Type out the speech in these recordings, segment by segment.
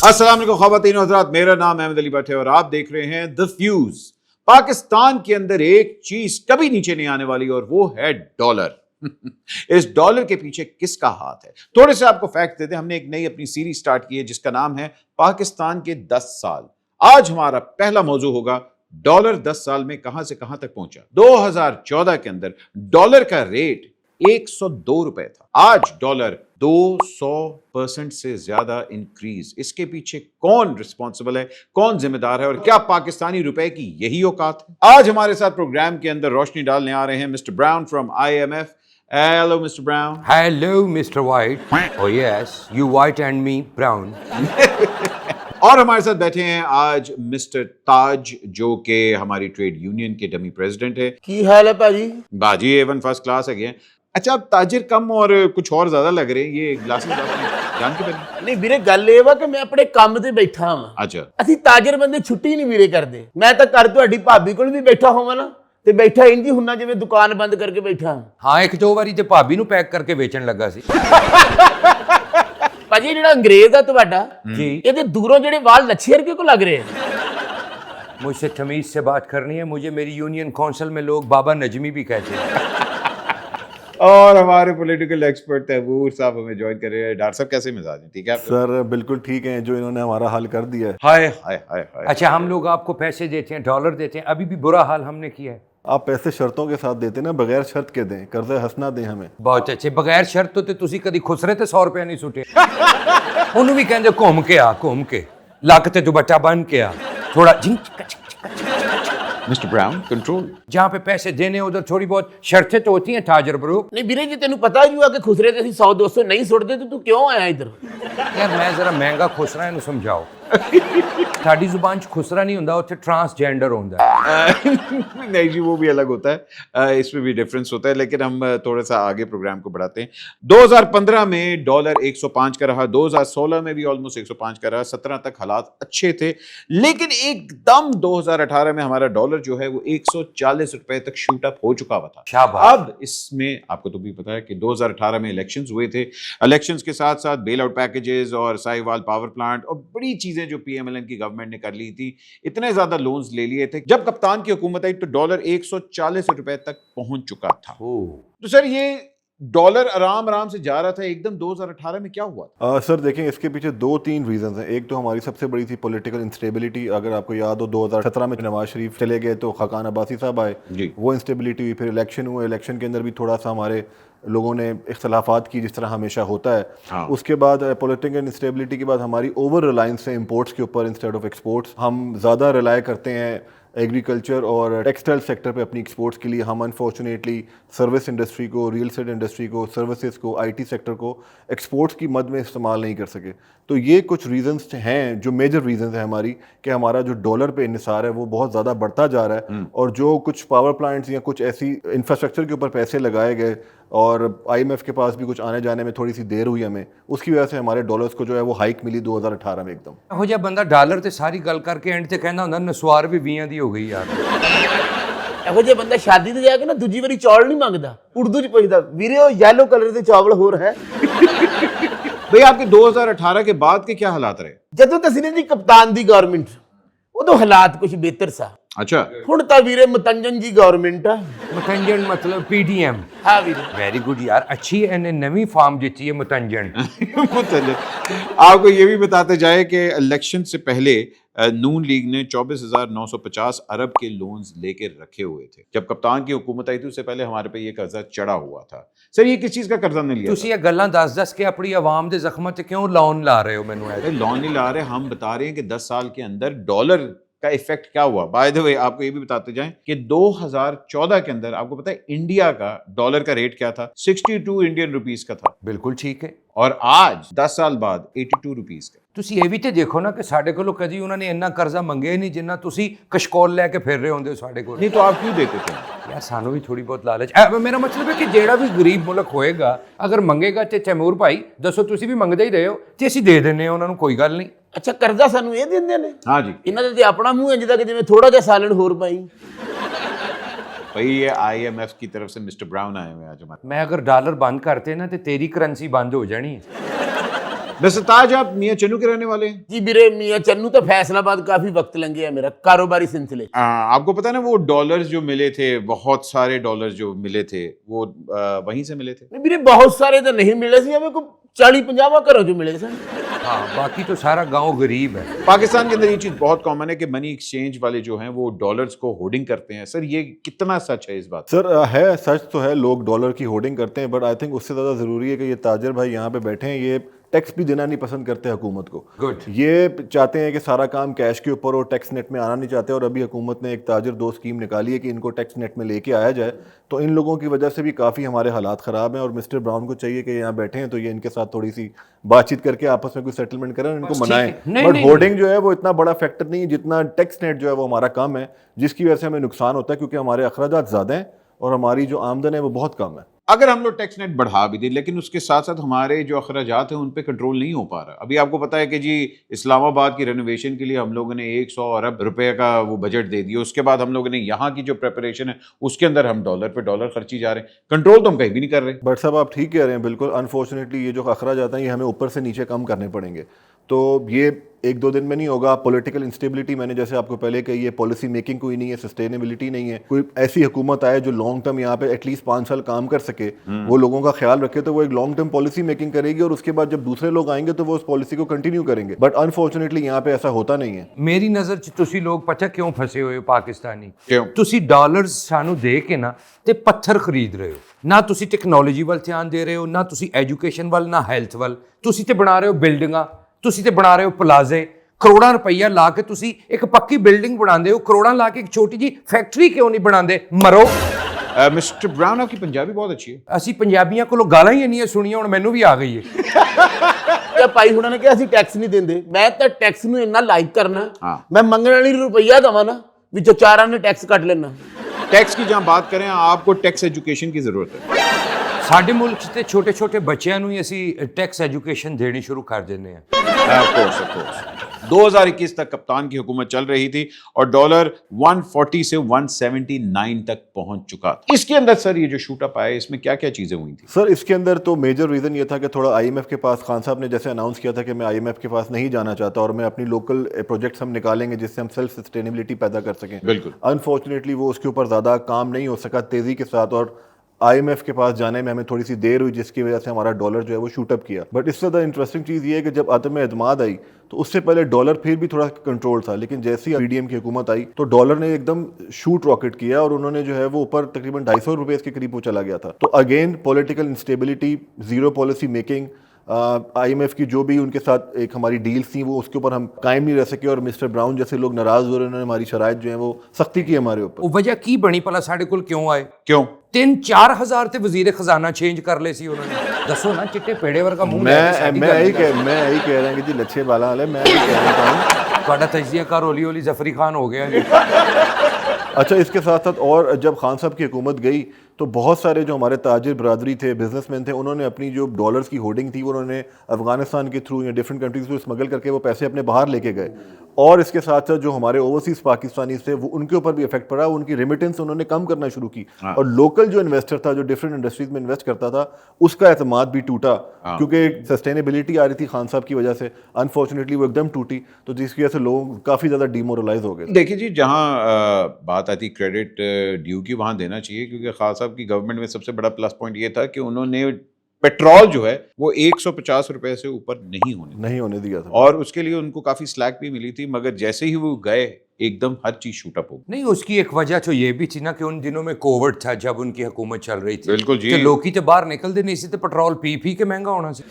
अस्सलाम वालेकुम ख़वातीन और हज़रात, मेरा नाम अहमद अली भट्ट है और आप देख रहे हैं द फ्यूज। पाकिस्तान के अंदर एक चीज कभी नीचे नहीं आने वाली और वो है डॉलर। इस डॉलर के पीछे किसका हाथ है? थोड़े से आपको फैक्ट देते हैं। हमने एक नई अपनी सीरीज स्टार्ट की है जिसका नाम है पाकिस्तान के 10 साल। आज हमारा पहला मौजू होगा डॉलर 10 साल में कहां से कहां तक पहुंचा। 2014 के अंदर डॉलर का रेट 102 रुपए था। आज डॉलर 200% से ज्यादा इंक्रीज। इसके पीछे कौन रिस्पॉन्सिबल है, कौन जिम्मेदार है और क्या पाकिस्तानी रुपए की यही औकात है? आज हमारे साथ प्रोग्राम के अंदर रोशनी डालने आ रहे हैं mister brown from IMF। Hello mister brown. Hello, Mr. White. Oh yes, you white and me brown. और हमारे साथ बैठे हैं आज मिस्टर ताज, जो कि हमारी ट्रेड यूनियन के डमी प्रेसिडेंट है। की हाल है भाजी? बाजी A1 फर्स्ट क्लास है। अच्छा, आप ताजिर कम और कुछ और ज्यादा लग रहे हैं। ये ग्लासेस जान के पहले। नहीं ਵੀਰੇ ਗੱਲ ਇਹ ਵਾ ਕਿ ਮੈਂ ਆਪਣੇ ਕੰਮ ਤੇ ਬੈਠਾ ਹਾਂ। अच्छा, ਅਸੀਂ ਤਾਜਰ ਬੰਦੇ ਛੁੱਟੀ ਨਹੀਂ ਵੀਰੇ ਕਰਦੇ। ਮੈਂ ਤਾਂ ਘਰ ਤੁਹਾਡੀ ਭਾਬੀ ਕੋਲ ਵੀ ਬੈਠਾ ਹੋਵਾਂ ਨਾ ਤੇ ਬੈਠਾ ਇੰਜ ਹੀ ਹੁੰਨਾ ਜਿਵੇਂ ਦੁਕਾਨ ਬੰਦ ਕਰਕੇ ਬੈਠਾ। ਹਾਂ ਇੱਕ ਦੋ ਵਾਰੀ ਤੇ ਭਾਬੀ ਨੂੰ ਪੈਕ ਕਰਕੇ ਵੇਚਣ ਲੱਗਾ ਸੀ ਭਾਜੀ ਜਿਹੜਾ ਅੰਗਰੇਜ਼ ਆ ਤੁਹਾਡਾ ਜੀ ਇਹਦੇ ਦੂਰੋਂ ਜਿਹੜੇ ਵਾਲ ਲੱਛੇ ਵਰਗੇ ਕੋ ਲੱਗ ਰਹੇ ਆ। मुझसे तमीज से बात करनी है। मुझे मेरी यूनियन काउंसिल में लोग बाबा नजमी भी कहते हैं। और हमारे पॉलिटिकल एक्सपर्ट तैमूर साहब हमें ज्वाइन कर रहे हैं। डॉक्टर साहब कैसे मिजाज हैं? ठीक है आप? सर बिल्कुल ठीक है, जो इन्होंने हमारा हल कर दिया है। हाय हाय हाय हाय। अच्छा, हम लोग आपको पैसे देते हैं, डॉलर देते हैं, अभी भी बुरा हाल हमने किया है। आप पैसे शर्तों के साथ देते ना, बगैर शर्त के दें, कर्जा हंसना दें हमें। बहुत अच्छे। बगैर शर्त तो तुसी कदी खुसरे ते 100 रुपया नहीं सुटे। ਉਹਨੂੰ ਵੀ ਕਹਿੰਦੇ ਘੁੰਮ ਕੇ ਆ, ਘੁੰਮ ਕੇ ਲੱਕ ਤੇ ਦੁਪੱਟਾ ਬੰਨ ਕੇ ਆ, थोड़ा मिस्टर ब्राउन कंट्रोल। जहाँ पे पैसे देने उधर थोड़ी बहुत शर्तें तो होती हैं ताजर ब्रो। ਨਹੀਂ ਵੀਰੇ ਜੇ ਤੈਨੂੰ ਪਤਾ ਹੀ ਹੋਆ ਕਿ ਖੁਸਰੇ ਤੇ ਅਸੀਂ 100 200 ਨਹੀਂ ਸੁੱਟਦੇ ਤੇ ਤੂੰ ਕਿਉਂ ਆਇਆ ਇੱਧਰ? यार मैं जरा महंगा खुसरा इन्हू समझाओ। साड़ी जुबान च खुसरा नहीं होता, उत्थे ट्रांसजेंडर होता है। नहीं जी, वो भी अलग होता है, इसमें भी डिफरेंस होता है। लेकिन हम थोड़ा सा आगे प्रोग्राम को बढ़ाते हैं। 2015 में डॉलर 105 का रहा, 2016 में भी ऑलमोस्ट 105 का रहा, 17 तक हालात अच्छे थे। लेकिन एकदम 2018 में हमारा डॉलर जो है वो 140 रुपए तक शूट अप हो चुका हुआ था। शाबाश। अब इसमें आपको तो भी पता है कि 2018 में इलेक्शंस हुए थे। इलेक्शंस के साथ साथ बेल आउट पैकेजेस और साहिवाल पावर प्लांट और बड़ी चीजें जो PMLN की गवर्नमेंट ने कर ली थी। इतने ज्यादा लोन्स ले लिए थे। जब कप्तान की हुकूमत आई तो डॉलर 140 रुपए तक पहुंच चुका था। तो सर, ये डॉलर आराम आराम से जा रहा था, एकदम 2018 में क्या हुआ? सर देखें, इसके पीछे 2-3 रीजंस हैं। एक तो हमारी सबसे बड़ी थी पॉलिटिकल इंस्टेबिलिटी। अगर आपको याद हो, 2017 में नवाज शरीफ चले गए तो खाकान अब्बासी साहब आए जी। वो इंस्टेबिलिटी हुई। फिर इलेक्शन हुए, इलेक्शन के अंदर भी थोड़ा सा हमारे लोगों ने इख्तलाफात की, जिस तरह हमेशा होता है। हाँ। उसके बाद पॉलिटिकल इंस्टेबिलिटी के बाद हमारी ओवर रिलायंस है इंपोर्ट्स के ऊपर इंस्टेड ऑफ एक्सपोर्ट्स। हम ज़्यादा रिलाय करते हैं एग्रीकल्चर और टेक्सटाइल सेक्टर पे अपनी एक्सपोर्ट्स के लिए। हम अनफॉर्चुनेटली सर्विस इंडस्ट्री को, रियल एस्टेट इंडस्ट्री को, सर्विसेज को, IT सेक्टर को एक्सपोर्ट्स की मद में इस्तेमाल नहीं कर सके। तो ये कुछ रीजंस हैं, जो मेजर रीजंस हैं हमारी, कि हमारा जो डॉलर पे इन्हिसार है वो बहुत ज़्यादा बढ़ता जा रहा है। और जो कुछ पावर प्लांट्स या कुछ ऐसी इंफ्रास्ट्रक्चर के ऊपर पैसे लगाए गए और IMF के पास भी कुछ आने जाने में थोड़ी सी देर हुई हमें, उसकी वजह से हमारे डॉलर्स को जो है वो हाइक मिली 2018 में एकदम। ਇਹੋ ਜਿਹਾ ਬੰਦਾ ਡਾਲਰ ਤੇ ਸਾਰੀ ਗੱਲ ਕਰਕੇ ਐਂਡ ਤੇ ਕਹਿੰਦਾ ਹੁੰਦਾ ਨਸਵਾਰ ਵੀ 20 ਦੀ ਹੋ ਗਈ ਯਾਰ। ਇਹੋ ਜਿਹਾ ਬੰਦਾ ਸ਼ਾਦੀ ਤੇ ਜਾ ਕੇ ਨਾ ਦੂਜੀ ਵਾਰੀ ਚੌਲ ਨਹੀਂ ਮੰਗਦਾ, ਉਰਦੂ ਚ ਪੁੱਛਦਾ ਵੀਰੇ ਉਹ ਯੈਲੋ ਕਲਰ ਦੇ ਚਾਵਲ ਹੋਰ ਹੈ। भाई, आपके 2018 के बाद के क्या हालात रहे? ਜਦੋਂ ਤਸਲੀ ਦੀ ਕਪਤਾਨ ਦੀ ਗਵਰਨਮੈਂਟ ਉਦੋਂ ਹਾਲਾਤ ਕੁਝ ਬਿਹਤਰ ਸਾ। अच्छा। ਹੁਣ ਤਾਂ ਵੀਰੇ ਮਤੰਜਨ ਜੀ ਗਵਰਨਮੈਂਟ ਆ। मतंजन मतलब PDM। ਹਾਂ ਵੀਰੇ। वेरी गुड यार, अच्छी है, नवी फॉर्म जीती है मतंजन। आपको ये भी बताते जाए कि इलेक्शन से पहले नून लीग ने 24,950 अरब के लोन्स लेके रखे हुए थे। जब कप्तान की हुकूमत आई थी उससे पहले हमारे पे ये कर्जा चढ़ा हुआ था। सर, ये किस चीज का कर्जा नहीं लिया? ਤੁਸੀਂ ਇਹ ਗੱਲਾਂ ਦੱਸ ਕੇ ਆਪਣੀ ਆਵਾਮ ਦੇ ਜ਼ਖਮਾਂ ਤੇ ਕਿਉਂ ਲਾਉਣ ਲਾ ਰਹੇ ਹੋ ਮੈਨੂੰ? लोन नहीं ला रहे, हम बता रहे हैं कि 10 साल के अंदर डॉलर का इफेक्ट क्या हुआ। बाय द वे, आपको ये भी बताते जाएं कि 2014 के अंदर आपको पता है इंडिया का डॉलर का रेट क्या था? 62 इंडियन रुपीस का था। ਬਿਲਕੁਲ ਠੀਕ ਹੈ। और आज 10 साल बाद 82 रुपीस का। ਤੁਸੀਂ ਇਹ ਵੀ ਤੇ ਦੇਖੋ ਨਾ ਕਿ ਸਾਡੇ ਕੋਲੋਂ ਕਦੀ ਉਹਨਾਂ ਨੇ ਇੰਨਾ ਕਰਜ਼ਾ ਮੰਗਿਆ ਨਹੀਂ ਜਿੰਨਾ ਤੁਸੀਂ ਕਸ਼ਕੋਲ ਲੈ ਕੇ ਫਿਰ ਰਹੇ ਹੁੰਦੇ ਹੋ ਸਾਡੇ ਕੋਲ। नहीं तो आप क्यों देते थे? ਯਾਰ ਸਾਨੂੰ ਵੀ ਥੋੜੀ ਬਹੁਤ ਲਾਲਚ। ਮੇਰਾ ਮਤਲਬ ਹੈ ਕਿ ਜਿਹੜਾ ਵੀ ਗਰੀਬ ਮੁਲਕ ਹੋਏਗਾ, ਅਗਰ ਮੰਗੇਗਾ ਤੇ ਤੈਮੂਰ ਭਾਈ ਦੱਸੋ, ਤੁਸੀਂ ਵੀ ਮੰਗਦੇ ਹੀ ਰਹੇ ਹੋ ਤੇ ਅਸੀਂ ਦੇ ਦਿੰਨੇ ਆ ਉਹਨਾਂ ਨੂੰ, ਕੋਈ ਗੱਲ ਨਹੀਂ। ਅੱਛਾ, ਕਰਜ਼ਾ ਸਾਨੂੰ ਇਹ ਦਿੰਦੇ ਨੇ? हाँ जी ਇਹਨਾਂ ਦੇ ਤੇ ਆਪਣਾ ਮੂੰਹ ਇੰਜ ਦਾ ਕਿ ਜਿਵੇਂ ਥੋੜਾ ਜਿਹਾ ਸਾਲਣ ਹੋਰ ਪਾਈ। भाई, ये IMF की तरफ से मिस्टर ब्राउन आए हुए हैं आज हमारे। मैं अगर डॉलर बंद करते ना तो तेरी करेंसी बंद हो जानी है। दस्तताज, आप मियाँ चन्नू के रहने वाले हैं? जी ਵੀਰੇ ਮੀਆਂ ਚੰਨੂ ਤਾਂ फैसलाबाद काफी वक्त लंघ गया मेरा कारोबारी सिलसिले। आपको पता है ना वो डॉलर्स जो मिले थे, बहुत सारे डॉलर्स जो मिले थे वो वहीं से मिले थे। नहीं ਵੀਰੇ बहुत सारे तो नहीं मिले सी, हमें को 40-50 घरों जो मिले सन। हाँ, बाकी तो सारा गांव गरीब है। पाकिस्तान के अंदर ये चीज बहुत कॉमन है कि मनी एक्सचेंज वाले जो हैं वो डॉलर्स को होर्डिंग करते हैं। सर ये कितना सच है इस बात? सर है, सच तो है, लोग डॉलर की होर्डिंग करते हैं, बट आई थिंक उससे ज़्यादा ज़रूरी है कि ये ताजर भाई यहाँ पे बैठे हैं, ये टैक्स भी देना नहीं पसंद करते हुकूमत को। गुड। ये चाहते हैं कि सारा काम कैश के ऊपर और टैक्स नेट में आना नहीं चाहते, और अभी हुकूमत ने एक ताजर दो स्कीम निकाली है कि इनको टैक्स नेट में लेके आया जाए। तो इन लोगों की वजह से भी काफ़ी हमारे हालात ख़राब हैं, और मिस्टर ब्राउन को चाहिए कि यहाँ बैठे हैं तो ये इनके साथ थोड़ी सी बातचीत करके आपस में कोई सेटलमेंट करें और इनको मनाएं। बट होर्डिंग जो है वो इतना बड़ा फैक्टर नहीं है जितना टैक्स नेट जो है वो हमारा कम है, जिसकी वजह से हमें नुकसान होता है, क्योंकि हमारे अखराजात ज़्यादा हैं और हमारी जो आमदन है वो बहुत कम है। अगर हम लोग टैक्स नेट बढ़ा भी दें, लेकिन उसके साथ साथ हमारे जो अखराजात हैं उन पे कंट्रोल नहीं हो पा रहा। अभी आपको पता है कि जी इस्लामाबाद की रेनोवेशन के लिए हम लोगों ने 100 अरब रुपए का वो बजट दे दिया। उसके बाद हम लोगों ने यहाँ की जो प्रिपरेशन है उसके अंदर हम डॉलर पे डॉलर खर्ची जा रहे हैं। कंट्रोल तो हम कहीं भी नहीं कर रहे। बट साहब आप ठीक कह रहे हैं बिल्कुल। अनफॉर्चुनेटली ये जो अखराजात हैं ये हमें ऊपर से नीचे कम करने पड़ेंगे, तो ये एक दो दिन में नहीं होगा। पॉलिटिकल इंस्टेबिलिटी, मैंने जैसे आपको पहले कही है, पॉलिसी मेकिंग कोई नहीं है, सस्टेनेबिलिटी नहीं है। कोई ऐसी हुकूमत आए जो लॉन्ग टर्म यहाँ पे एटलीस्ट 5 साल काम कर सके, वो लोगों का ख्याल रखे, तो वो एक लॉन्ग टर्म पॉलिसी मेकिंग करेगी, और उसके बाद जब दूसरे लोग आएंगे तो वो उस पॉलिसी को कंटिन्यू करेंगे। बट अनफॉर्चुनेटली यहाँ पे ऐसा होता नहीं है। मेरी नज़र 'ਚ ਤੁਸੀਂ ਲੋਕ ਪਤਾ ਕਿਉਂ ਫਸੇ ਹੋਏ ਹੋ ਪਾਕਿਸਤਾਨੀ? ਕਿਉਂ? ਤੁਸੀਂ ਡਾਲਰਸ ਸਾਨੂੰ ਦੇ ਕੇ ਨਾ ਤੇ ਪੱਥਰ ਖਰੀਦ ਰਹੇ ਹੋ। ਨਾ ਤੁਸੀਂ ਟੈਕਨੋਲੋਜੀ ਵੱਲ ਧਿਆਨ ਦੇ ਰਹੇ ਹੋ, ਨਾ ਤੁਸੀਂ ਐਜੂਕੇਸ਼ਨ ਵੱਲ, ਨਾ ਹੈਲਥ ਵੱਲ। ਤੁਸੀਂ ਤੇ ਬਣਾ ਰਹੇ ਹੋ ਬਿਲਡਿੰਗਾਂ, ਤੁਸੀਂ ਤੇ ਬਣਾ ਰਹੇ ਹੋ ਪਲਾਜ਼ੇ। ਕਰੋੜਾਂ ਰੁਪਈਆ ਲਾ ਕੇ ਤੁਸੀਂ ਇੱਕ ਪੱਕੀ ਬਿਲਡਿੰਗ ਬਣਾਉਂਦੇ ਹੋ, ਕਰੋੜਾਂ ਲਾ ਕੇ ਇੱਕ ਛੋਟੀ ਜੀ ਫੈਕਟਰੀ ਕਿਉਂ ਨਹੀਂ ਬਣਾਉਂਦੇ? ਮਰੋ। मिस्टर ब्राउन, आपकी पंजाबी बहुत अच्छी है। ਅਸੀਂ ਪੰਜਾਬੀਆਂ ਕੋਲੋਂ ਗਾਲਾਂ ਹੀ ਇੰਨੀਆਂ ਸੁਣੀਆਂ, ਹੁਣ ਮੈਨੂੰ ਵੀ ਆ ਗਈ ਹੈ। ਤੇ ਭਾਈ ਹੁਣਾਂ ਨੇ ਕਿਹਾ ਅਸੀਂ ਟੈਕਸ ਨਹੀਂ ਦਿੰਦੇ। ਮੈਂ ਤਾਂ ਟੈਕਸ ਨੂੰ ਇੰਨਾ ਲਾਈਕ ਕਰਨਾ, हाँ। ਮੈਂ ਮੰਗਣ ਵਾਲੀ ਰੁਪਈਆ ਦਵਾਂ ਨਾ, ਵਿੱਚੋਂ ਚਾਰਾਂ ਨੇ ਟੈਕਸ ਕੱਟ ਲੈਣਾ। टैक्स की जहां बात करें, आपको टैक्स एजुकेशन की जरूरत है। ਸਾਡੇ ਮੁਲਕ 'ਚ ਤੇ ਛੋਟੇ ਛੋਟੇ ਬੱਚਿਆਂ ਨੂੰ ਹੀ ਅਸੀਂ ਟੈਕਸ ਐਜੂਕੇਸ਼ਨ ਦੇਣੀ ਸ਼ੁਰੂ ਕਰ ਦਿੰਦੇ ਹਾਂ। Of course. 2021 तक कप्तान की हुकूमत चल रही थी और डॉलर 140 से 179 तक पहुंच चुका। इसके अंदर सर ये जो शूट अप आया, इसमें क्या क्या चीजें हुई थी? सर इसके अंदर तो मेजर रीज़न ये था कि थोड़ा आईएमएफ के पास, खान साहब ने जैसे अनाउंस किया था कि मैं आईएमएफ के पास नहीं जाना चाहता और मैं अपनी लोकल प्रोजेक्ट्स हम निकालेंगे जिससे हम सेल्फ सस्टेनेबिलिटी पैदा कर सकें। बिल्कुल। अनफॉर्चुनेटली वो उसके ऊपर ज़्यादा काम नहीं हो सका तेज़ी के साथ, और आईएमएफ के पास जाने में हमें थोड़ी सी देर हुई, जिसकी वजह से हमारा डॉलर जो है वो शूटअप किया। बट इससे ज़्यादा इंटरेस्टिंग चीज़ ये है कि जब आदम एतमाद आई तो उससे पहले डॉलर फिर भी थोड़ा कंट्रोल था, लेकिन जैसे ही पीडीएम की हुकूमत आई तो डॉलर ने एकदम शूट रॉकेट किया और उन्होंने जो है वो ऊपर तकरीबन 250 रुपये के करीब वो चला गया था। तो again political instability, zero policy making, IMF की जो भी उनके साथ एक हमारी डील्स थी वो उसके ऊपर हम कायम नहीं रह सके, और मिस्टर ब्राउन जैसे लोग नाराज हो रहे, उन्होंने हमारी शराइत जो है वो सख्ती की हमारे ऊपर। ਉਹ ਵਜ੍ਹਾ ਕੀ ਬਣੀ ਭਲਾ? ਸਾਡੇ ਕੋਲ ਕਿਉਂ ਆਏ? क्यों? 3-4 ਹਜ਼ਾਰ ਤੇ ਵਜ਼ੀਰ ਖਜ਼ਾਨਾ ਚੇਂਜ ਕਰ ਲਏ ਸੀ ਉਹਨਾਂ ਨੇ। ਦੱਸੋ ਨਾ, ਚਿੱਟੇ ਪੇੜੇ ਵਰਗਾ ਮੂੰਹ ਲੈ ਕੇ ਸਾਡੀ मैं ਗੱਲ यही ਕਰ। मैं यही कह रहा हूँ कि जी लच्छे वाला वाले, मैं यही कह रहा हूँ। ਤੁਹਾਡਾ ਤਜਜ਼ੀਆਕਾਰ ਹੌਲੀ ਹੌਲੀ ਜ਼ਫਰੀ ਖਾਨ ਹੋ ਗਿਆ ਜੀ। अच्छा, इसके साथ साथ और जब खान साहब की हुकूमत गई तो बहुत सारे जो हमारे ताजिर बरादरी थे, बिजनेसमैन थे, उन्होंने अपनी जो डॉलर्स की होर्डिंग थी उन्होंने अफगानिस्तान के थ्रू या डिफरेंट कंट्रीज को स्मगल करके वो पैसे अपने बाहर लेके गए। और इसके साथ साथ जो हमारे ओवरसीज पाकिस्तानी थे वो उनके ऊपर भी इफेक्ट पड़ा, उनकी रेमिटेंस उन्होंने कम करना शुरू की। और लोकल जो इन्वेस्टर था जो डिफरेंट इंडस्ट्रीज में इन्वेस्ट करता था उसका एतमाद भी टूटा, क्योंकि सस्टेनेबिलिटी आ रही थी खान साहब की वजह से। अनफॉर्चुनेटली वो एकदम टूटी, तो जिसकी वजह से लोग काफ़ी ज़्यादा डिमोरलाइज हो गए। देखिए जी, जहां बात आती क्रेडिट ड्यू की, वहां देना चाहिए, क्योंकि खान साहब की गवर्नमेंट में सबसे बड़ा प्लस पॉइंट ये था कि उन्होंने पेट्रोल जो है वो 150 रुपए से ऊपर नहीं होने दिया था, और उसके लिए उनको काफी स्लैक भी मिली थी। मगर जैसे ही वो गए एकदम हर चीज शूटअप हो गई। नहीं, उसकी एक वजह तो ये भी थी ना कि उन दिनों में कोविड था जब उनकी हुकूमत चल रही थी। बिल्कुल जी। तो लोग तो बाहर निकलते नहीं थे, पेट्रोल पी के महंगा होना से।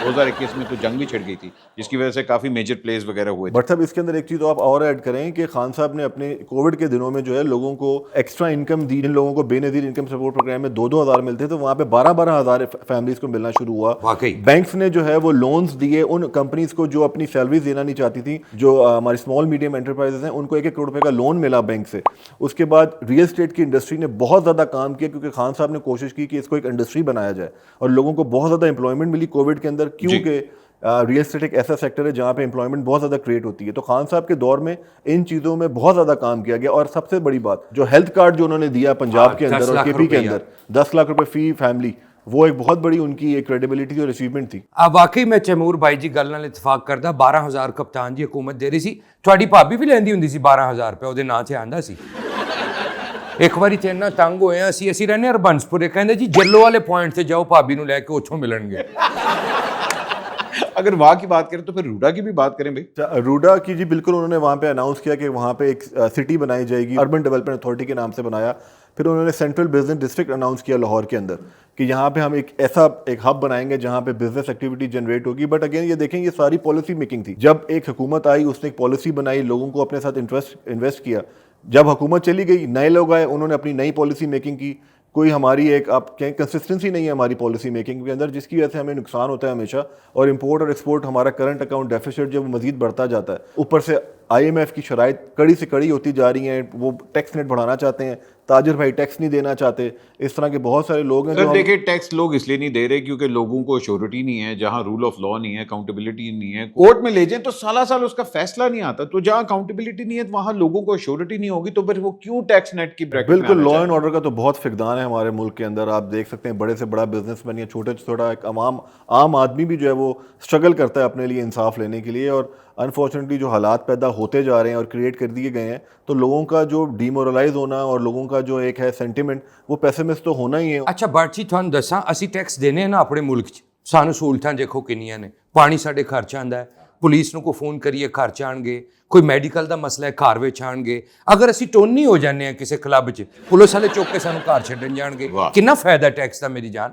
2021 में तो जंग भी छिड़ गई थी, जिसकी वजह से काफी मेजर प्लेस वगैरह हुए थे। बट साहब इसके अंदर एक चीज़ आप और ऐड करें कि खान साहब ने अपने कोविड के दिनों में जो है लोगों को एक्स्ट्रा इनकम दी। जिन लोगों को बेनजीर इनकम सपोर्ट प्रोग्राम में 2-2 हज़ार मिलते तो वहाँ पे 12-12 हज़ार फैमिलीज को मिलना शुरू हुआ। वाकई बैंक्स ने जो है वो लोन्स दिए उन कंपनीज को जो अपनी सैलरीज देना नहीं चाहती थी, जो हमारी स्मॉल मीडियम एंटरप्राइजेज हैं, उनको 1-1 करोड़ रुपए का लोन मिला बैंक से। उसके बाद रियल एस्टेट की इंडस्ट्री ने बहुत ज़्यादा काम किया, क्योंकि खान साहब ने कोशिश की कि इसको एक इंडस्ट्री बनाया जाए, और लोगों को बहुत ज़्यादा एम्प्लॉयमेंट मिली कोविड के अंदर, क्योंकि रियल एस्टेट एक ऐसा सेक्टर है जहाँ पे एम्प्लॉयमेंट बहुत ज़्यादा क्रिएट होती है। तो खान साहब के दौर में इन चीज़ों में बहुत ज़्यादा काम किया गया। और सबसे बड़ी बात, जो हेल्थ कार्ड जो उन्होंने दिया पंजाब के अंदर और केपी के अंदर, 10 लाख रुपए फी फैमिली, वो एक बहुत बड़ी उनकी एक क्रेडिबिलिटी और अचीवमेंट थी। वाकई मैं तैमूर भाई जी गल नाल इतफाक करदा। 12,000 कप्तान जी हुकूमत दे रही सी, तुहाडी भाभी भी लैंदी हुंदी सी 12,000 रुपया, ਉਹਦੇ ਨਾਂ 'ਤੇ ਆਂਦਾ ਸੀ। ਇੱਕ ਵਾਰੀ ਤੇ ਇੰਨਾ ਤੰਗ ਹੋਏ ਅਸੀਂ ਰਹਿੰਦੇ ਹਰਬੰਸਪੁਰੇ, ਕਹਿੰਦੇ ਜੀ ਜੱਲੋ ਵਾਲੇ ਪੁਆਇੰਟ ਤੇ ਜਾਓ, ਭਾਬੀ ਨੂੰ ਲੈ ਕੇ ਉੱਥੋਂ ਮਿਲਣਗੇ। अगर वहां की बात करें तो फिर रूडा की भी बात करें भाई। रूडा की जी बिल्कुल, उन्होंने वहाँ पे अनाउंस किया कि वहाँ पे एक सिटी बनाई जाएगी, अर्बन डेवलपमेंट अथॉरिटी के नाम से बनाया। फिर उन्होंने सेंट्रल बिजनेस डिस्ट्रिक्ट अनाउंस किया लाहौर के अंदर कि यहाँ पे हम एक ऐसा एक हब बनाएंगे जहाँ पे बिजनेस एक्टिविटी जनरेट होगी। बट अगेन ये देखें, ये सारी पॉलिसी मेकिंग थी। जब एक हुकूमत आई, उसने एक पॉलिसी बनाई, लोगों को अपने साथ इन्वेस्ट किया। जब हुकूमत चली गई, नए लोग आए, उन्होंने अपनी नई पॉलिसी मेकिंग की। कोई हमारी एक आप कहें कंसिस्टेंसी नहीं है हमारी पॉलिसी मेकिंग के अंदर, जिसकी वजह से हमें नुकसान होता है हमेशा। और इंपोर्ट और एक्सपोर्ट, हमारा करंट अकाउंट डेफिसिट जब मजीद बढ़ता जाता है, ऊपर से IMF की शराइत कड़ी से कड़ी होती जा रही हैं, वो टैक्स नेट बढ़ाना चाहते हैं, ताजिर भाई टैक्स नहीं देना चाहते। इस तरह के बहुत सारे लोग हैं जो देखिए, टैक्स लोग इसलिए नहीं दे रहे क्योंकि लोगों को श्योरिटी नहीं है। जहां रूल ऑफ लॉ नहीं है, अकाउंटेबिलिटी नहीं है, कोर्ट में ले जाएं तो साला साल उसका फैसला नहीं आता। तो जहां अकाउंटेबिलिटी नहीं है, वहां लोगों को श्योरिटी नहीं होगी, तो फिर वो क्यों टैक्स नेट की ब्रैकेट में बिल्कुल आना लॉ चाहते एंड ऑर्डर का तो बहुत फिकदान है हमारे मुल्क के अंदर। आप देख सकते हैं बड़े से बड़ा बिजनेसमैन या छोटे से छोटा एक आम आदमी भी जो है वो स्ट्रगल करता है अपने लिए इंसाफ लेने के लिए। और अनफॉर्चुनेटली जो हालात पैदा होते जा रहे हैं और क्रिएट कर दिए गए हैं, तो लोगों का जो डिमोरलाइज होना और लोगों का जो एक है सेंटिमेंट, वो पेसिमिस्ट तो होना ही है। ਅੱਛਾ ਬਟ ਜੀ ਤੁਹਾਨੂੰ ਦੱਸਾਂ, ਅਸੀਂ ਟੈਕਸ ਦੇਨੇ ਆ ਨਾ ਆਪਣੇ ਮੁਲਕ 'ਚ, ਸਾਨੂੰ ਸਹੂਲਤਾਂ ਦੇਖੋ ਕਿੰਨੀਆਂ ਨੇ। ਪਾਣੀ ਸਾਡੇ ਘਰ 'ਚ ਆਉਂਦਾ ਹੈ, ਪੁਲਿਸ ਨੂੰ ਕੋਈ ਫੋਨ ਕਰੀਏ ਘਰ 'ਚ ਆਉਣਗੇ, ਕੋਈ ਮੈਡੀਕਲ ਦਾ ਮਸਲਾ ਹੈ ਘਰ ਵਿੱਚ ਆਉਣਗੇ। ਅਗਰ ਅਸੀਂ ਟੋਨੀ ਹੋ ਜਾਂਦੇ ਹਾਂ ਕਿਸੇ ਕਲੱਬ 'ਚ, ਪੁਲਿਸ ਵਾਲੇ ਚੁੱਕ ਕੇ ਸਾਨੂੰ ਘਰ ਛੱਡਣ ਜਾਣਗੇ। ਕਿੰਨਾ ਫਾਇਦਾ ਟੈਕਸ ਦਾ ਮੇਰੀ ਜਾਨ।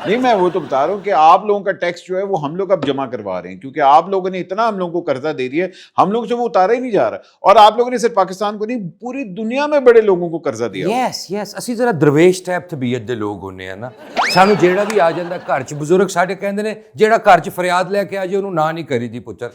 नहीं, मैं वो तो बता रहा हूँ कि आप लोगों का टैक्स जो है वो हम लोग अब जमा करवा रहे हैं, क्योंकि आप लोगों ने इतना हम लोगों को कर्जा दे दिया है, हम लोग से वो उतारा ही नहीं जा रहा। और आप लोगों ने सिर्फ पाकिस्तान को नहीं, पूरी दुनिया में बड़े लोगों को कर्जा दिया। ਯੈਸ ਅਸੀਂ ਜ਼ਰਾ ਦਰਵੇਸ਼ ਟਾਈਪ ਤਬੀਅਤ ਦੇ ਲੋਕ ਹੁੰਨੇ ਆ ਨਾ। ਸਾਨੂੰ ਜਿਹੜਾ ਵੀ ਆ ਜਾਂਦਾ ਘਰ 'ਚ, ਬਜ਼ੁਰਗ ਸਾਡੇ ਕਹਿੰਦੇ ਨੇ ਜਿਹੜਾ ਘਰ 'ਚ ਫਰਿਆਦ ਲੈ ਕੇ ਆ ਜੇ ਉਹਨੂੰ ਨਾ ਨਹੀਂ ਕਰੀਦੀ ਪੁੱਤਰ।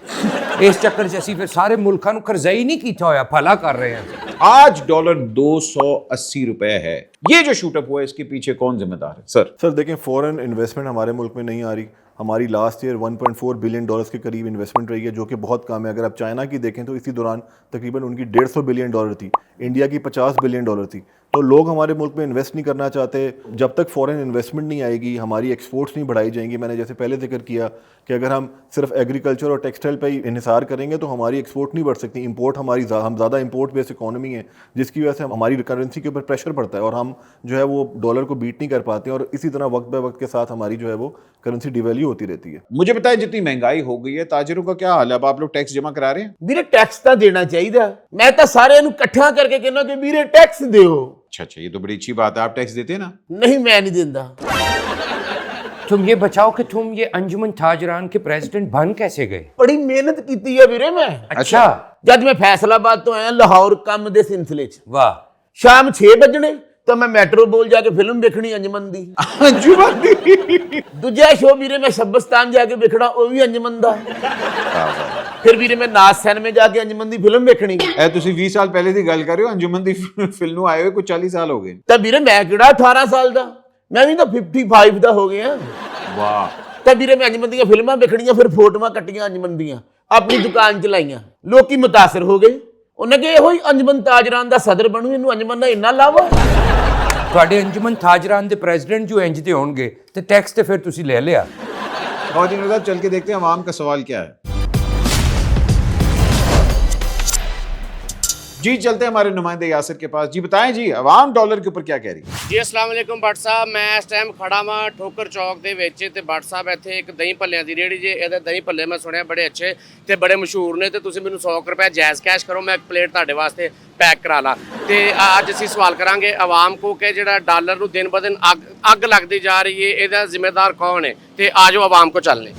ਇਸ ਚੱਕਰ 'ਚ ਅਸੀਂ ਫਿਰ ਸਾਰੇ ਮੁਲਕਾਂ ਨੂੰ ਕਰਜ਼ਾਈ ਨਹੀਂ ਕੀਤਾ ਹੋਇਆ, ਭਲਾ कर रहे हैं। आज डॉलर 280 रुपए है। ये जो शूटअप हुआ है, इसके पीछे कौन जिम्मेदार है सर? देखें, फॉरेन इन्वेस्टमेंट हमारे मुल्क में नहीं आ रही। हमारी लास्ट ईयर 1.4 बिलियन डॉलर्स के करीब इन्वेस्टमेंट रही है, जो कि बहुत कम है। अगर आप चाइना की देखें तो इसी दौरान तकरीबन उनकी 150 बिलियन डॉलर थी, इंडिया की 50 बिलियन डॉलर थी। तो लोग हमारे मुल्क में इन्वेस्ट नहीं करना चाहते। जब तक फॉरेन इन्वेस्टमेंट नहीं आएगी, हमारी एक्सपोर्ट्स नहीं बढ़ाई जाएंगी। मैंने जैसे पहले जिक्र किया कि अगर हम सिर्फ एग्रीकल्चर और टेक्सटाइल पर ही इन्हिसार करेंगे तो हमारी एक्सपोर्ट नहीं बढ़ सकती। इंपोर्ट हम ज़्यादा इंपोर्ट बेस्ड इकोनॉमी है, जिसकी वजह से हमारी करेंसी के ऊपर प्रेशर पड़ता है और हम जो है वो डॉलर को बीट नहीं कर पाते हैं। और इसी तरह वक्त ब वक्त के साथ हमारी जो है वो करेंसी डिवैल्यू होती रहती है। मुझे बताएं, जितनी महंगाई हो गई है, ताजिरों का क्या हाल है? अब आप लोग टैक्स जमा करा रहे हैं? ਵੀਰੇ ਟੈਕਸ ਤਾਂ ਦੇਣਾ ਚਾਹੀਦਾ। ਮੈਂ ਤਾਂ ਸਾਰਿਆਂ ਨੂੰ ਇਕੱਠਾ ਕਰਕੇ ਕਹਿੰਦਾ ਕਿ ਵੀਰੇ ਟੈਕਸ ਦਿਓ। अच्छा, ये तो बड़ी अच्छी बात है। आप टैक्स देते हैं ना? ਨਹੀਂ, ਮੈਂ ਨਹੀਂ ਦਿੰਦਾ। तुम ये बचाओ कि तुम ये अंजुमन ताजरान के प्रेसिडेंट बन कैसे गए? ਬੜੀ ਮਿਹਨਤ ਕੀਤੀ ਹੈ ਵੀਰੇ ਮੈਂ। अच्छा, ਜਦ ਮੈਂ ਫੈਸਲਾਬਾਦ ਤੋਂ ਆਇਆ ਲਾਹੌਰ ਕੰਮ ਦੇ ਸਿਲਸਿਲੇ 'ਚ, वाह। ਸ਼ਾਮ 6 ਵਜਣੇ ਤਾਂ ਮੈਂ ਮੈਟਰੋ ਬੋਲ ਜਾ ਕੇ ਫਿਲਮ ਵੇਖਣੀ ਅੰਜਮਨ ਦੀ। अंजुमन दी। ਦੂਜਾ ਸ਼ੋਅ ਵੀਰੇ ਮੈਂ ਸ਼ਬਸਤਾਨ ਜਾ ਕੇ ਵੇਖਣਾ, ਉਹ ਵੀ ਅੰਜਮਨ ਦਾ। ਫਿਰ ਵੀਰੇ ਮੈਂ ਨਾਜ਼ ਸਿਨੇਮੇ ਜਾ ਕੇ ਅੰਜਮਨ ਦੀ ਫਿਲਮ ਵੇਖਣੀ। ਇਹ ਤੁਸੀਂ 20 ਸਾਲ ਪਹਿਲੇ ਦੀ ਗੱਲ ਕਰ ਰਹੇ ਹੋ, ਅੰਜੁਮਨ ਦੀ ਫਿਲਮ ਨੂੰ ਆਏ ਹੋਏ ਕੁਝ 40 ਸਾਲ ਹੋ ਗਏ। ਤਾਂ ਵੀਰੇ ਮੈਂ ਕਿਹੜਾ 18 ਸਾਲ ਦਾ, ਮੈਂ ਵੀ ਤਾਂ 55 ਦਾ ਹੋ ਗਿਆ। ਵਾਹ। ਤਾਂ ਵੀਰੇ ਮੈਂ ਅੰਜਮਨ ਦੀਆਂ ਫਿਲਮਾਂ ਵੇਖਣੀਆਂ, ਫਿਰ ਫੋਟੋਆਂ ਕੱਟੀਆਂ ਅੰਜਮਨ ਦੀਆਂ, ਆਪਣੀ ਦੁਕਾਨ 'ਚ ਲਾਈਆਂ। ਲੋਕੀ ਮੁਤਾਸਰ ਹੋ ਗਏ। ਉਹਨੇ ਕਿ ਇਹੋ ਹੀ ਅੰਜਮਨ ਤਾਜਰਾਨ ਦਾ ਸਦਰ ਬਣੂ, ਇਹਨੂੰ ਅੰਜਮਨ ਦਾ ਇੰਨਾ ਲਾਭ। ਤੁਹਾਡੇ ਅੰਜੁਮਨ ਤਾਜਰਾਨ ਦੇ ਪ੍ਰੈਜ਼ੀਡੈਂਟ ਜੋ ਇੰਜ ਦੇ ਹੋਣਗੇ ਤੇ ਟੈਕਸ ਤੇ ਫਿਰ ਤੁਸੀਂ ਲੈ ਲਿਆ। खातिन साहब, चल के देखते हैं अवाम का सवाल क्या है। जी चलते हैं हमारे नुमाइंदे यासिर के पास। जी बताएं जी, अवाम डॉलर के ऊपर क्या कह रही है? ਜੀ अस्सलाम वालेकुम भट्ट ਸਾਹਿਬ। ਮੈਂ ਇਸ ਟਾਈਮ ਖੜਾ ਵਾਂ ਠੋਕਰ ਚੌਕ ਦੇ ਵਿੱਚ ਤੇ ਭੱਟ ਸਾਹਿਬ ਇੱਥੇ ਇੱਕ ਦਹੀਂ ਭੱਲਿਆਂ ਦੀ ਰੇਹੜੀ ਜੇ, ਇਹਦੇ ਦਹੀਂ ਭੱਲੇ ਮੈਂ ਸੁਣਿਆ ਬੜੇ ਅੱਛੇ ਤੇ ਬੜੇ ਮਸ਼ਹੂਰ ਨੇ ਤੇ ਤੁਸੀਂ ਮੈਨੂੰ 100 ਰੁਪਏ ਜਾਇਜ਼ ਕੈਸ਼ ਕਰੋ, ਮੈਂ ਇੱਕ ਪਲੇਟ ਤੁਹਾਡੇ ਵਾਸਤੇ ਪੈਕ ਕਰਾ ਲਾਂ। ਤੇ ਅੱਜ ਅਸੀਂ ਸਵਾਲ ਕਰਾਂਗੇ ਆਵਾਮ ਕੋ ਕਿ ਜਿਹੜਾ ਡਾਲਰ ਨੂੰ ਦਿਨ ਬ ਦਿਨ ਅੱਗ ਲੱਗਦੀ ਜਾ ਰਹੀ ਹੈ, ਇਹਦਾ ਜ਼ਿੰਮੇਦਾਰ ਕੌਣ ਹੈ? ਤੇ ਆਜੋ ਆਵਾਮ ਕੋ ਚੱਲਨੇ।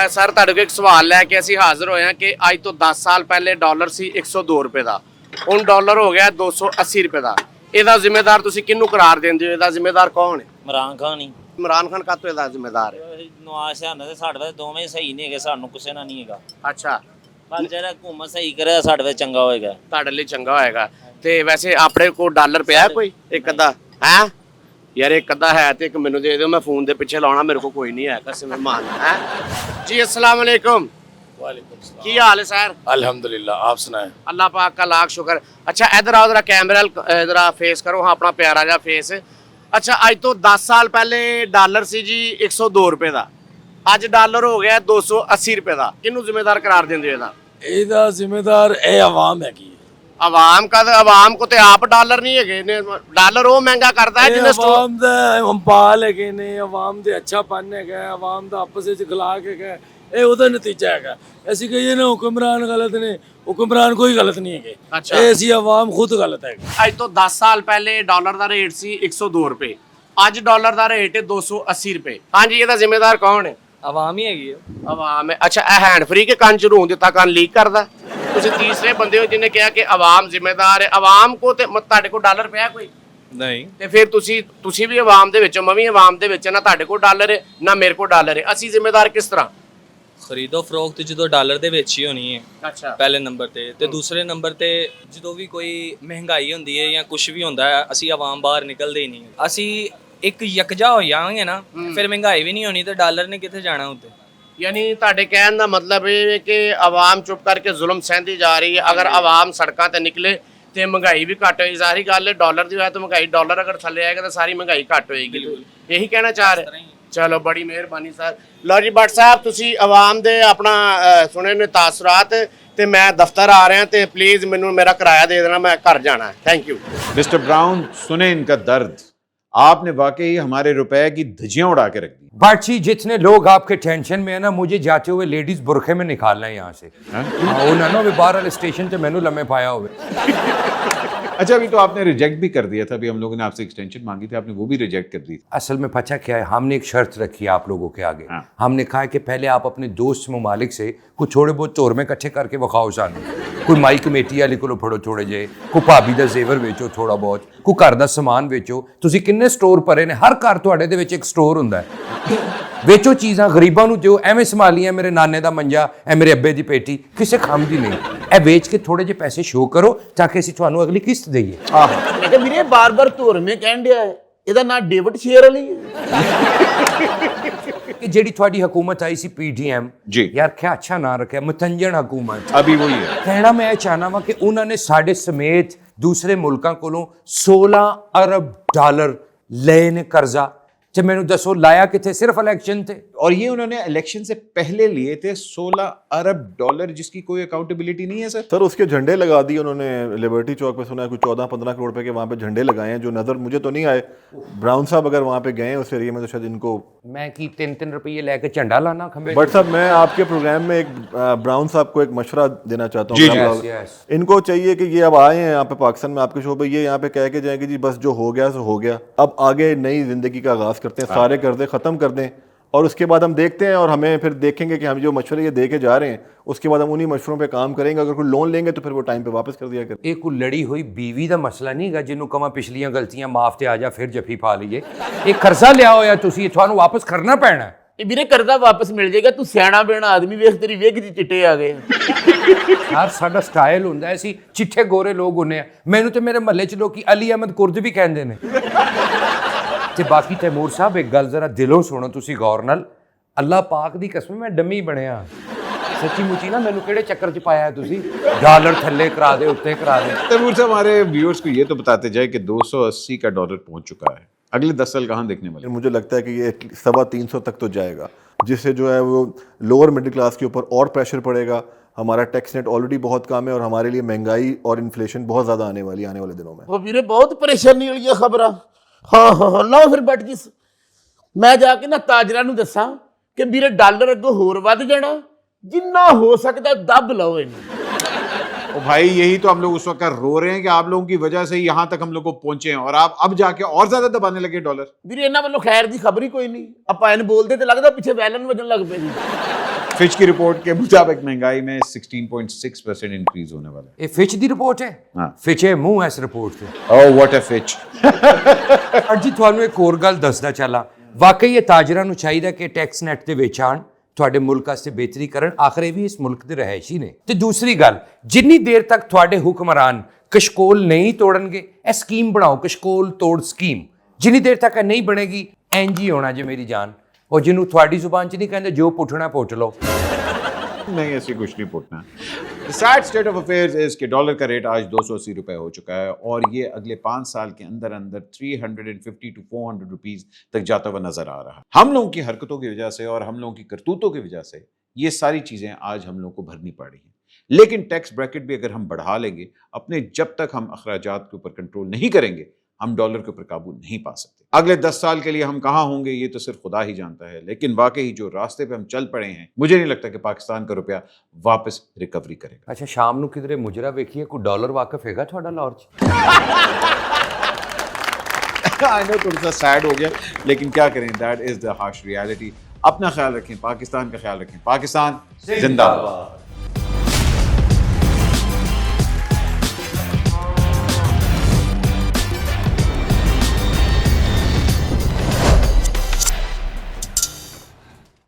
ਸਰ ਤੁਹਾਡੇ ਕੋਲ ਇੱਕ ਸਵਾਲ ਲੈ ਕੇ ਅਸੀਂ ਹਾਜ਼ਰ ਹੋਏ ਹਾਂ ਕਿ ਅੱਜ ਤੋਂ 10 ਸਾਲ ਪਹਿਲੇ ਡਾਲਰ ਸੀ 102 ਰੁਪਏ ਦਾ, ਹੁਣ ਡਾਲਰ ਹੋ ਗਿਆ 280 ਰੁਪਏ ਦਾ। ਇਹਦਾ ਜ਼ਿੰਮੇਦਾਰ ਤੁਸੀਂ ਕਿਹਨੂੰ ਕਰਾਰ ਦਿੰਦੇ ਹੋ? ਇਹਦਾ ਜ਼ਿੰਮੇਦਾਰ ਕੌਣ ਹੈ? ਇਮਰਾਨ ਖਾਨ ਹੀ। ਇਮਰਾਨ ਖਾਨ ਕਾਹਤੋਂ ਇਹਦਾ ਜ਼ਿੰਮੇਦਾਰ ਹੈ? ਨਵਾਜ਼ ਸ਼ਾਹ ਨੇ ਸਾਡੇ ਵਾਸਤੇ ਦੋਵੇਂ ਸਹੀ ਨਹੀਂ ਹੈਗੇ, ਸਾਨੂੰ ਕਿਸੇ ਨਾਲ ਨਹੀਂ ਹੈਗਾ। ਅੱਛਾ, ਪਰ ਜਿਹੜਾ ਹਕੂਮਤ ਸਹੀ ਕਰੇ ਸਾਡੇ ਵਾਸਤੇ ਚੰਗਾ ਹੋਏਗਾ। ਤੁਹਾਡੇ ਲਈ ਚੰਗਾ ਹੋਏਗਾ। ਤੇ ਵੈਸੇ ਆਪਣੇ ਕੋਲ ਡਾਲਰ ਪਿਆ ਕੋਈ ਇੱਕ ਅੱਧਾ ਹੈ? ਯਾਰ ਇੱਕ ਅੱਧਾ ਹੈ ਤੇ ਇੱਕ ਮੈਨੂੰ ਦੇ ਦਿਓ, ਮੈਂ ਫੋਨ ਦੇ ਪਿੱਛੇ ਲਾਉਣਾ, ਮੇਰੇ ਕੋਲ ਕੋਈ ਨਹੀਂ ਹੈ। ਕਸੇ ਮਹਿਮਾਨ ਹੈ जी। अस्सलाम वालेकुम। की हाल है सर? अल्हम्दुलिल्लाह, आप सुनाएं। अल्लाह पाक का लाख शुक्र। अच्छा इधर आओ, जरा कैमरा इधर फेस करो, हाँ अपना प्यारा जा फेस। ਅੱਛਾ ਅੱਜ ਤੋਂ 10 ਸਾਲ ਪਹਿਲੇ ਡਾਲਰ ਸੀ ਜੀ 102 ਰੁਪਏ ਦਾ, ਅੱਜ ਡਾਲਰ ਹੋ ਗਿਆ 280 ਰੁਪਏ ਦਾ। ਕਿਹਨੂੰ ਜ਼ਿੰਮੇਦਾਰ ਕਰਾਰ ਦਿੰਦੇ ਹੋ ਇਹਦਾ? ਇਹਦਾ ਜ਼ਿੰਮੇਦਾਰ ਇਹ ਆਵਾਮ ਹੈਗੀ ਹੈ। ਆਵਾਮ ਕਾ ਆਵਾਮ ਕੋ ਤੇ ਆਪ ਡਾਲਰ ਨਹੀਂ ਹੈਗੇ ਨੇ, ਡਾਲਰ ਉਹ ਮਹਿੰਗਾ ਕਰਦਾ ਹੈ ਜਿਹਨੇ ਆਵਾਮ ਦਾ ਹੰਪਾਲ ਹੈਗੇ ਨੇ, ਆਵਾਮ ਦੇ ਅੱਛਾਪਨ ਹੈਗਾ, ਆਵਾਮ ਦਾ ਆਪਸ ਵਿੱਚ ਗਲਾਕ ਹੈਗਾ, ਇਹ ਉਹਦਾ ਨਤੀਜਾ ਹੈਗਾ। ਅਸੀਂ ਕਹੀਏ ਨਾ ਹੁਕਮਰਾਨ ਗਲਤ ਨੇ, ਹੁਕਮਰਾਨ ਕੋਈ ਗਲਤ ਨਹੀਂ ਹੈਗੇ, ਇਹ ਅਸੀਂ ਆਵਾਮ ਖੁਦ ਗਲਤ ਹੈਗੇ। ਅੱਜ ਤੋਂ 10 ਸਾਲ ਪਹਿਲੇ ਡਾਲਰ ਦਾ ਰੇਟ ਸੀ 102 ਰੁਪਏ, ਅੱਜ ਡਾਲਰ ਦਾ ਰੇਟ ਹੈ 280 ਰੁਪਏ। ਹਾਂਜੀ, ਇਹਦਾ ਜ਼ਿੰਮੇਦਾਰ ਕੌਣ ਹੈ? ਆਵਾਮ ਹੀ ਹੈਗੀ ਹੈ। ਆਵਾਮ ਹੈ। ਅੱਛਾ, ਇਹ ਹੈਂਡ ਫ੍ਰੀ ਕੇ ਕੰਨ ਸ਼ੁਰੂ ਹੋਣ ਦਿੱਤਾ, ਕੰਨ ਲੀਕ ਕਰਦਾ? ਤੁਸੀਂ ਤੀਸਰੇ ਬੰਦੇ ਹੋ ਜਿਹਨੇ ਕਿਹਾ ਕਿ ਆਵਾਮ ਜ਼ਿੰਮੇਦਾਰ ਹੈ। ਆਵਾਮ ਕੋ ਤੇ ਤੁਹਾਡੇ ਕੋਲ ਡਾਲਰ ਪਿਆ ਕੋਈ ਨਹੀਂ, ਤੇ ਫਿਰ ਤੁਸੀਂ ਵੀ ਆਵਾਮ ਦੇ ਵਿੱਚੋਂ, ਮੈਂ ਵੀ ਆਵਾਮ ਦੇ ਵਿੱਚ, ਨਾ ਤੁਹਾਡੇ ਕੋਲ ਡਾਲਰ ਹੈ ਨਾ ਮੇਰੇ ਕੋਲ ਡਾਲਰ ਹੈ। ਅਸੀਂ ਜ਼ਿੰਮੇਦਾਰ ਕਿਸ ਤਰ੍ਹਾਂ? ਖਰੀਦੋ ਫਰੋਖਤ ਜਦੋਂ ਡਾਲਰ ਦੇ ਵਿੱਚ ਹੀ ਹੋਣੀ ਹੈ ਅੱਛਾ, ਪਹਿਲੇ ਨੰਬਰ ਤੇ ਦੂਸਰੇ ਨੰਬਰ ਤੇ ਜਦੋਂ ਵੀ ਕੋਈ ਮਹਿੰਗਾਈ ਹੁੰਦੀ ਹੈ ਜਾਂ ਕੁਝ ਵੀ ਹੁੰਦਾ ਹੈ, ਅਸੀਂ ਆਵਾਮ ਬਾਹਰ ਨਿਕਲਦੇ ਹੀ ਨਹੀਂ। ਅਸੀਂ ਇੱਕ ਯਕਜਾ ਹੋ ਜਾਵਾਂਗੇ ਨਾ, ਫਿਰ ਮਹਿੰਗਾਈ ਵੀ ਨਹੀਂ ਹੋਣੀ ਤੇ ਡਾਲਰ ਨੇ ਕਿੱਥੇ ਜਾਣਾ ਉੱਤੇ। ਯਾਨੀ ਤੁਹਾਡੇ ਕਹਿਣ ਦਾ ਮਤਲਬ ਇਹ ਹੈ ਕਿ ਆਵਾਮ ਚੁੱਪ ਕਰਕੇ ਜ਼ੁਲਮ ਸਹਿੰਦੀ ਜਾ ਰਹੀ ਹੈ। ਅਗਰ ਆਵਾਮ ਸੜਕਾਂ ਤੇ ਨਿਕਲੇ ਤੇ ਮਹਿੰਗਾਈ ਵੀ ਘੱਟ ਹੋਈ। ਸਾਰੀ ਗੱਲ ਹੈ ਡਾਲਰ ਦੀ ਵਜ੍ਹਾ ਤੋਂ ਮਹਿੰਗਾਈ, ਡਾਲਰ ਅਗਰ ਥੱਲੇ ਆਏਗਾ ਤਾਂ ਸਾਰੀ ਮਹਿੰਗਾਈ ਘੱਟ ਹੋਏਗੀ। ਇਹੀ ਕਹਿਣਾ ਚਾਹ ਰਹੇ? ਚਲੋ, ਬੜੀ ਮਿਹਰਬਾਨੀ ਸਰ। ਲਓ ਜੀ ਭੱਟ ਸਾਹਿਬ, ਤੁਸੀਂ ਆਵਾਮ ਦੇ ਆਪਣਾ ਸੁਣੇ ਨੇ ਤਾਸਰਾਤ, ਤੇ ਮੈਂ ਦਫ਼ਤਰ ਆ ਰਿਹਾ ਤੇ ਪਲੀਜ਼ ਮੈਨੂੰ ਮੇਰਾ ਕਿਰਾਇਆ ਦੇ ਦੇਣਾ, ਮੈਂ घर जाना है। Thank you. मिस्टर ब्राउन, सुने इनका दर्द। आपने वाकई हमारे रुपए की धज्जियां उड़ा के रख दी। भट्ट जी, जितने लोग आपके टेंशन में है ना, मुझे जाते हुए लेडीज बुरखे में निकालना है यहाँ से। हाँ, ना बाहर वाले स्टेशन से मैंने लम्हे पाया हुए। अच्छा, अभी तो आपने रिजेक्ट भी कर दिया था। अभी हम लोगों ने आपसे एक्सटेंशन मांगी थी, आपने वो भी रिजेक्ट कर दी। असल में पता क्या है, हमने एक शर्त रखी है आप लोगों के आगे। हाँ। हमने कहा है कि पहले आप अपने दोस्त ममालिक से कुछ थोड़े बहुत चोरमे इकट्ठे करके विखाओ सानू। कोई माई कमेटी वाले को फड़ो थोड़े जे, कोई भाभी का जेवर बेचो थोड़ा बहुत, कोई घर का समान बेचो। तुसीं किन्ने स्टोर भरे ने, हर घर तुहाडे दे विच एक स्टोर हुंदा है। बेचो चीज़ां, गरीबां नूं दिओ। एवें संभालियां मेरे नाने दा मंजा, ए मेरे अब्बे दी पेटी, किसे काम दी नहीं। ए बेच के थोड़े जे पैसे शो करो ताकि ਅਸੀਂ ਤੁਹਾਨੂੰ ਅਗਲੀ ਕਿਸ਼ਤ ਦੇਈਏ। ਮੈਂ ਕਿਹਾ ਵੀਰੇ ਬਾਰ-ਬਾਰ ਧੋਰਵੇਂ ਕਹਿਣ ਡਿਆ ਹੈ, ਇਹਦਾ ਨਾਂ ਡੇਵਿਡ ਸ਼ੇਅਰ ਵਾਲੀ ਹੈ। कि ਜਿਹੜੀ ਤੁਹਾਡੀ ਹਕੂਮਤ ਆਈ ਸੀ PDM जी। ਯਾਰ ਕਿਆ ਅੱਛਾ ਨਾਂ ਰੱਖਿਆ, ਮਤੰਜਣ ਹਕੂਮਤ। अभी वही है। ਕਹਿਣਾ ਮੈਂ ਇਹ ਚਾਹਨਾ ਵਾ ਕਿ ਉਹਨਾਂ ਨੇ ਸਾਡੇ ਸਮੇਤ ਦੂਸਰੇ ਮੁਲਕਾਂ ਕੋਲੋਂ 16 ਅਰਬ ਡਾਲਰ ਲਏ ਨੇ ਕਰਜ਼ਾ। ਤੇ ਮੈਨੂੰ ਦੱਸੋ ਲਾਇਆ ਕਿੱਥੇ? ਸਿਰਫ ਇਲੈਕਸ਼ਨ ਤੇ। और ये उन्होंने इलेक्शन से पहले लिए थे 16 अरब डॉलर, जिसकी कोई अकाउंटेबिलिटी नहीं है सर। सर उसके झंडे लगा दिए उन्होंने लिबर्टी चौक पे, सुना है कुछ 14-15 करोड़ रुपए के वहाँ पे झंडे लगाए हैं, जो नज़र मुझे तो नहीं आए। ब्राउन साहब अगर वहाँ पे गए हैं उस एरिया में तो शायद इनको। मैं कि 3-3 रुपये लेके झंडा लाना खंबे। बट साहब, मैं आपके प्रोग्राम में एक ब्राउन साहब को एक मशवरा देना चाहता जी, हूँ। जी, yes। इनको चाहिए कि ये अब आए हैं यहाँ पे पाकिस्तान में आपके शो पे, ये यहाँ पे कह के जाएं कि जी बस जो हो गया सो हो गया, अब आगे नई जिंदगी का आगाज करते हैं, सारे कर्जे खत्म कर दें और उसके बाद हम देखते हैं और हमें फिर देखेंगे कि हम जो मशवरे ये दे के जा रहे हैं उसके बाद हम उन्हीं मशवरों पे काम करेंगे। अगर कोई लोन लेंगे तो फिर वो टाइम पे वापस कर दिया करें। ਇਹ ਕੋਈ ਲੜੀ ਹੋਈ ਬੀਵੀ ਦਾ ਮਸਲਾ ਨਹੀਂ ਹੈਗਾ ਜਿਹਨੂੰ ਕਹਾਂ ਪਿਛਲੀਆਂ ਗਲਤੀਆਂ ਮਾਫ ਤੇ ਆ ਜਾ ਫਿਰ ਜੱਫੀ ਪਾ ਲਈਏ। ਇਹ ਕਰਜ਼ਾ ਲਿਆ ਹੋਇਆ ਤੁਸੀਂ, ਤੁਹਾਨੂੰ ਵਾਪਸ ਕਰਨਾ ਪੈਣਾ। ਇਹ ਵੀਰੇ ਕਰਜ਼ਾ ਵਾਪਸ ਮਿਲ ਜਾਏਗਾ, ਤੂੰ ਸਿਆਣਾ ਬਣਾ ਆਦਮੀ, ਵੇਖ ਤੇਰੀ ਵੇਖ ਜੀ ਚਿੱਟੇ ਆ ਗਏ। ਯਾਰ ਸਾਡਾ ਸਟਾਈਲ ਹੁੰਦਾ ਹੈ, ਅਸੀਂ ਚਿੱਠੇ ਗੋਰੇ ਲੋਕ ਹੁੰਨੇ ਆ। ਮੈਨੂੰ ਤੇ ਮੇਰੇ ਮਹੱਲੇ 'ਚ ਲੋਕੀ ਅਲੀ ਅਹਿਮਦ ਕੁਰਦ ਵੀ ਕਹਿੰਦੇ ਨੇ। ਤੇ ਬਾਕੀ ਤੈਮੂਰ ਸਾਹਿਬ, ਇੱਕ ਗੱਲ ਜ਼ਰਾ ਦਿਲੋਂ ਸੁਣੋ ਤੁਸੀਂ ਗੌਰ ਨਾਲ। ਅੱਲਾ ਪਾਕ ਦੀ ਕਸਮ, ਮੈਂ ਡੰਮੀ ਬਣਿਆ ਸੱਚੀ ਮੁੱਚੀ ਨਾ। ਮੈਨੂੰ ਕਿਹੜੇ ਚੱਕਰ 'ਚ ਪਾਇਆ ਤੁਸੀਂ? ਡਾਲਰ ਥੱਲੇ ਕਰਾ ਦੇ, ਉੱਤੇ ਕਰਾ ਦੇ। तैमूर साहब, हमारे व्यूअर्स को ये तो बताते जाए कि 280 का डॉलर पहुंच चुका है। अगले 10 साल कहाँ देखने वाले? मुझे लगता है कि ये 350 तक तो जाएगा, जिससे जो है वो लोअर मिडिल क्लास के ऊपर और प्रेशर पड़ेगा। हमारा टैक्स नेट ऑलरेडी बहुत कम है और हमारे लिए महंगाई और इन्फ्लेशन बहुत ज़्यादा आने वाले दिनों में। ਉਹ ਵੀਰੇ ਬਹੁਤ ਪਰੇਸ਼ਾਨੀ ਵਾਲੀਆਂ ਖਬਰਾਂ। ਹਾਂ ਲਓ ਫਿਰ ਬੈਠ ਜੀ, ਮੈਂ ਜਾ ਕੇ ਨਾ ਤਾਜਰਾਂ ਨੂੰ ਦੱਸਾਂ ਕਿ ਵੀਰੇ ਡਾਲਰ ਅੱਗੋਂ ਹੋਰ ਵੱਧ ਜਾਣਾ, ਜਿੰਨਾ ਹੋ ਸਕਦਾ ਦੱਬ ਲਓ ਇਹਨੂੰ। ओ भाई, यही तो हम लोग उस वक्त रो रहे हैं कि आप लोगों की वजह से यहाँ तक हम लोग को पहुंचे हैं और आप अब जाके और ज्यादा दबाने लगे डॉलर। ਵੀਰੇ ਇਹਨਾਂ ਵੱਲੋਂ ਖੈਰ ਦੀ ਖਬਰ ਹੀ ਕੋਈ ਨਹੀਂ। ਆਪਾਂ ਇਹਨੂੰ ਬੋਲਦੇ ਤੇ ਲੱਗਦਾ ਪਿੱਛੇ ਵੈਲਨ ਵੱਜਣ ਲੱਗ ਪਏ ਜੀ। फिच की रिपोर्ट के मुताबिक महंगाई में 16.6% इंक्रीज होने वाला है। ਇਹ ਫਿਚ ਦੀ ਰਿਪੋर्ट ਹੈ। ਹਾਂ। ਫਿਚ ਹੈ ਮੂੰਹ ਇਸ ਰਿਪੋर्ट ਤੇ। Oh, what a fitch! ਅੱਜ ਜੀ ਤੁਹਾਨੂੰ ਇੱਕ ਹੋਰ ਗੱਲ ਦੱਸਦਾ ਚੱਲਾਂ। ਵਾਕਈ ਇਹ ਤਾਜਰਾਂ ਨੂੰ ਚਾਹੀਦਾ ਕਿ ਟੈਕਸ ਨੈਟ ਦੇ ਵਿੱਚ ਆਉਣ, ਤੁਹਾਡੇ ਮੁਲਕ ਵਾਸਤੇ ਬਿਹਤਰੀ ਕਰਨ। ਆਖਰ ਇਹ ਵੀ ਇਸ ਮੁਲਕ ਦੇ ਰਹਿائشੀ ਨੇ। ਤੇ ਦੂਸਰੀ ਗੱਲ, ਜਿੰਨੀ ਦੇਰ ਤੱਕ ਤੁਹਾਡੇ ਹੁਕਮਰਾਨ ਕਸ਼ਕੋਲ ਨਹੀਂ ਤੋੜਨਗੇ, ਇਹ ਸਕੀਮ ਬਣਾਓ, ਕਸ਼ਕੋਲ ਤੋੜ ਸਕੀਮ। ਜਿੰਨੀ ਦੇਰ ਤੱਕ ਇਹ ਨਹੀਂ ਬਣੇਗੀ, ਇੰਜ ਹੀ ਹੋਣਾ ਜੇ ਮੇਰੀ ਜਾਨ। ਉਹ ਜਿਹਨੂੰ ਤੁਹਾਡੀ ਜ਼ੁਬਾਨ 'ਚ ਨਹੀਂ ਕਹਿੰਦੇ, ਜੋ ਪੁੱਟਣਾ ਪੁੱਟ ਲਓ। नहीं, ऐसी कुछ नहीं पुटना। The sad state of affairs is कि डॉलर का रेट आज 280 रुपए हो चुका है और ये अगले 5 साल के अंदर अंदर 350 to 400 रुपीस तक जाता हुआ नजर आ रहा है। हम लोगों की हरकतों की वजह से और हम लोगों की करतूतों की वजह से ये सारी चीजें आज हम लोगों को भरनी पड़ रही हैं। लेकिन टैक्स ब्रैकेट भी अगर हम बढ़ा लेंगे, अपने जब तक हम अखराजात के ऊपर कंट्रोल नहीं करेंगे, हम डॉलर के ऊपर काबू नहीं पा सकते। अगले 10 साल के लिए हम कहाँ होंगे ये तो सिर्फ खुदा ही जानता है, लेकिन वाकई जो रास्ते पे हम चल पड़े हैं, मुझे नहीं लगता कि पाकिस्तान का रुपया वापस रिकवरी करेगा। अच्छा, शाम ਨੂੰ ਕਿਧਰੇ ਮੁਜਰਾ ਵੇਖੀਏ, ਕੋਈ ਡਾਲਰ ਵਾਕਫ ਹੈਗਾ ਤੁਹਾਡਾ ਲਾਹੌਰ 'ਚ? आई नो थोड़ा सा सैड हो गया, लेकिन क्या करें, that is the harsh reality. अपना ख्याल रखें, पाकिस्तान का ख्याल रखें। पाकिस्तान जिंदाबाद।